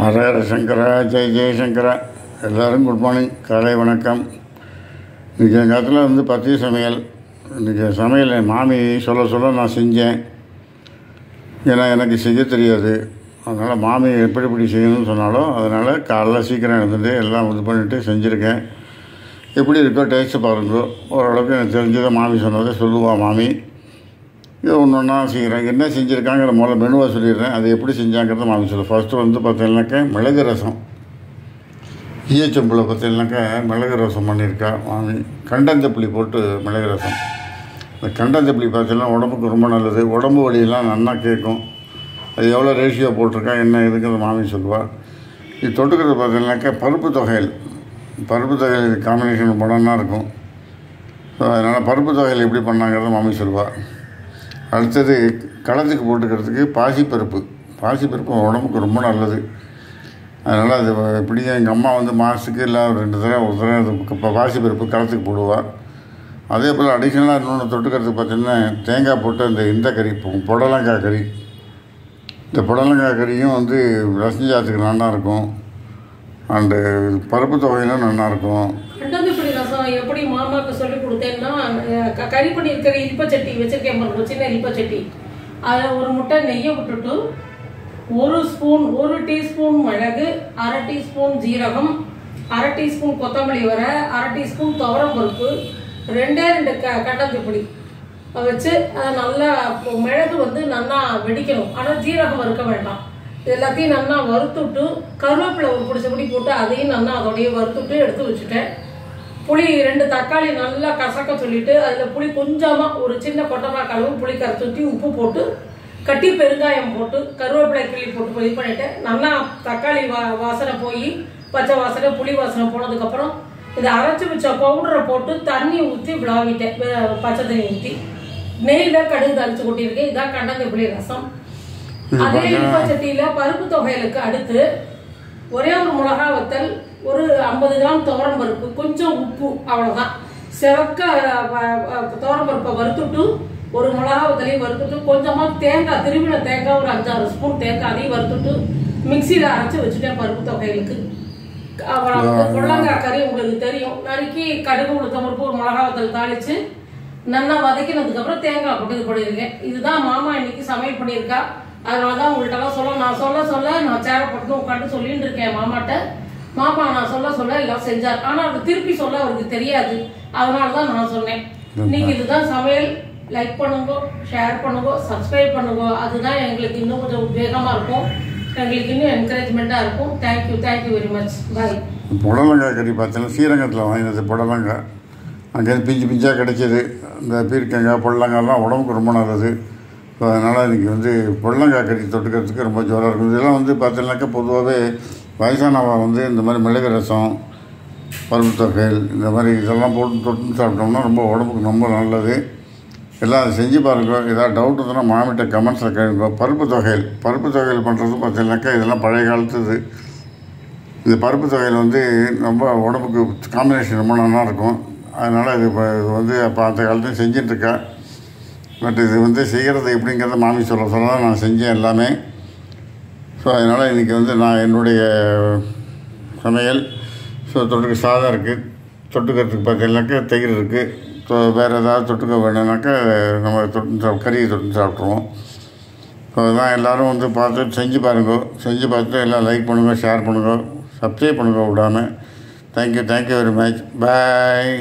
ஹரஹர சங்கரா, ஜெய் ஜெயசங்கரா. எல்லோரும் good morning, காலை வணக்கம். இன்றைக்கி எங்கள் காலத்தில் வந்து பத்திய சமையல். இன்றைக்கி சமையல் என் மாமி சொல்ல நான் செஞ்சேன். ஏன்னா எனக்கு செய்ய தெரியாது. அதனால் மாமி எப்படி செய்யணும்னு சொன்னாலும் அதனால் காலைல சீக்கிரம் எழுந்துட்டு எல்லாம் இது பண்ணிவிட்டு செஞ்சுருக்கேன். எப்படி இருக்கோ டேஸ்ட்டு பாருங்க. ஓரளவுக்கு எனக்கு தெரிஞ்சதை மாமி சொன்னதை சொல்லுவாள் மாமி. இது ஒன்று ஒன்றா செய்கிறேன். என்ன செஞ்சுருக்காங்கிற முதல்ல மெனுவாக சொல்லிடுறேன். அது எப்படி செஞ்சாங்கிறத மாமி சொல்லுவேன். ஃபஸ்ட்டு வந்து பார்த்தீங்கன்னாக்கா மிளகு ரசம், ஈயச்சொம்பில் பார்த்தீங்கன்னாக்கா மிளகு ரசம் பண்ணியிருக்கா மாமி. கண்டந்தப்புளி போட்டு மிளகு ரசம். இந்த கண்டந்தப்புளி பார்த்தீங்கன்னா உடம்புக்கு ரொம்ப நல்லது. உடம்பு வலியெல்லாம் நல்லா கேட்கும். அது எவ்வளோ ரேஷியோ போட்டிருக்கா என்ன இதுங்கிறத மாமி சொல்லுவாள். இது தொட்டுக்கிறது பார்த்தீங்கன்னாக்கா பருப்பு தொகையல். பருப்பு தொகையல் காம்பினேஷன் ரொம்ப நல்லா இருக்கும். ஸோ அதனால் பருப்பு தொகையல் எப்படி பண்ணாங்கிறத மாமி சொல்லுவாள். அடுத்தது களத்துக்கு போட்டுக்கிறதுக்கு பாசிப்பருப்பு உடம்புக்கு ரொம்ப நல்லது. அதனால் அது இப்படியும் எங்கள் அம்மா வந்து மாதத்துக்கு இல்லை 2 தடவை ஒரு தடவை அது பாசிப்பருப்பு களத்துக்கு போடுவாள். அதே போல் அடிஷ்னலாக இன்னொன்று தொட்டுக்கிறதுக்கு பார்த்திங்கன்னா தேங்காய் போட்டு இந்த கறி புடலங்காய் கறி. இந்த புடலங்காய் கறியும் வந்து ரசஞ்சாத்துக்கு நல்லாயிருக்கும். அண்டு பருப்பு தொகையிலும் நல்லாயிருக்கும். கண்டந்தப்புளி ரசம் எப்படி மாமாவுக்கு சொல்லி கொடுத்தேன்னா, கறி பண்ணியிருக்கிற இலிப்பச்சட்டி வச்சிருக்கேன் பாருங்க, சின்ன இலிப்பச்சட்டி. அதில் ஒரு முட்டை நெய்யை விட்டுட்டு 1 டீஸ்பூன் மிளகு, 1/2 டீஸ்பூன் ஜீரகம், 1/2 டீஸ்பூன் கொத்தமல்லி வர, 1/2 டீஸ்பூன் துவரம் பருப்பு, 2 கண்டந்தப்புளி வச்சு அதை நல்லா மிளகு வந்து நல்லா வெடிக்கணும். ஆனால் ஜீரகம் வறுக்க வேண்டாம். எல்லாத்தையும் நல்லா வறுத்துட்டு கருவேப்பிலை ஒரு பிடிச்சபடி போட்டு அதையும் நல்லா அதோடைய வறுத்துட்டு எடுத்து வச்சுட்டேன். புளி 2 தக்காளி நல்லா கசக்க சொல்லிட்டு அதில் புளி கொஞ்சமாக ஒரு சின்ன கொட்டமாக கலவு புளி கரைச்சி ஊற்றி உப்பு போட்டு கட்டி பெருங்காயம் போட்டு கருவேப்பிலை கிள்ளி போட்டு இது பண்ணிவிட்டேன். நல்லா தக்காளி வாசனை போய் பச்சை வாசனை புளி வாசனை போனதுக்கப்புறம் இதை அரைச்சி வச்ச பவுடரை போட்டு தண்ணி ஊற்றி விளாவிட்டேன். பச்சை தண்ணி ஊற்றி நெய்யில் கடுகு தரிச்சு கொட்டியிருக்கேன். இதான் கண்டந்தப்புளி ரசம். அதே இலிப்பச்சட்டியில பருப்பு தொகையலுக்கு அடுத்து ஒரே ஒரு மிளகா வத்தல், ஒரு 50 கிராம் துவரம் பருப்பு, கொஞ்சம் உப்பு, அவ்வளவுதான். செவக்க துவரம் பருப்பை வறுத்துட்டு ஒரு மிளகா வத்தலையும் வறுத்துட்டு கொஞ்சமா தேங்காய், திருவிழா தேங்காய் ஒரு 5-6 ஸ்பூன் தேங்காய் அதையும் வறுத்துட்டு மிக்சியில அரைச்சு வச்சுட்டேன் பருப்பு தொகையலுக்கு. புடலங்காய் கறி உங்களுக்கு தெரியும். நறுக்கி கடுகு உளுத்தம் பருப்பு ஒரு மிளகா வத்தல் தாளிச்சு நல்லா வதக்கினதுக்கு அப்புறம் தேங்காய் போட்டு இது பண்ணியிருக்கேன். இதுதான் மாமா இன்னைக்கு சமையல் பண்ணியிருக்கா. அதனாலதான் உங்கள்கிட்ட நான் சொல்ல நான் சேரப்பட்டு உட்காந்து சொல்லிட்டு இருக்கேன் மாமாட்ட. மாமா நான் சொல்ல எல்லாம் செஞ்சார். ஆனா அது திருப்பி சொல்ல அவருக்கு தெரியாது. அதனாலதான் நான் சொன்னேன். இன்னைக்கு இதுதான் சமையல். லைக் பண்ணுங்க, ஷேர் பண்ணுங்க, சப்ஸ்கிரைப் பண்ணுங்க. அதுதான் எங்களுக்கு இன்னும் கொஞ்சம் உத்வேகமா இருக்கும், எங்களுக்கு இன்னும் என்கரேஜ்மெண்டா இருக்கும். Thank you very much. பாய். புடலங்காய் கறி பார்த்தீங்கன்னா ஸ்ரீரங்கத்தில் வாங்கினது புடலங்காய். அங்கே பிஞ்சாக கிடைச்சிது. இந்த பீர்க்கங்காய் புடலங்காய்லாம் உடம்புக்கு ரொம்ப நல்லது. ஸோ அதனால் இன்றைக்கி வந்து புடலங்காய் கறி தொட்டுக்கிறதுக்கு ரொம்ப ஜோராக இருக்கும். இதெல்லாம் வந்து பார்த்தீங்கன்னாக்கா பொதுவாகவே வயசானவா வந்து இந்த மாதிரி மிளகு ரசம், பருப்பு தொகையல் இந்த மாதிரி இதெல்லாம் போட்டு தொட்டு சாப்பிட்டோம்னா ரொம்ப உடம்புக்கு ரொம்ப நல்லது. எல்லாம் அதை செஞ்சு பாருங்க. ஏதாவது டவுட் இருந்ததுன்னா மாமிட்ட கமெண்ட்ஸில் கேளுங்க. பருப்பு தொகையல் பண்ணுறது பார்த்தீங்கன்னாக்கா இதெல்லாம் பழைய காலத்து இந்த பருப்பு தொகையல் வந்து ரொம்ப உடம்புக்கு காம்பினேஷன் ரொம்ப நல்லா இருக்கும். அதனால் இது வந்து அப்போ அந்த காலத்தையும் செஞ்சிட்ருக்கேன். பட் இது வந்து செய்கிறது எப்படிங்கிறத மாமி சொல்ல நான் செஞ்சேன் எல்லாமே. ஸோ அதனால் இன்றைக்கி வந்து நான் என்னுடைய சமையல். ஸோ தொட்டுக்க சாதம் இருக்குது, தொட்டுக்கிறதுக்கு பார்த்தீங்கன்னாக்கா தயிர் இருக்குது. ஸோ வேறு ஏதாவது தொட்டுக்க வேணும்னாக்கா நம்ம கறியை தொட்டு சாப்பிட்ருவோம். ஸோ அதுதான் எல்லோரும் வந்து பார்த்து செஞ்சு பாருங்க. செஞ்சு பார்த்துட்டு எல்லாம் லைக் பண்ணுங்கள், ஷேர் பண்ணுங்கள், சப்ஸ்கிரைப் பண்ணுங்கள் விடாமல். Thank you very much. பாய்.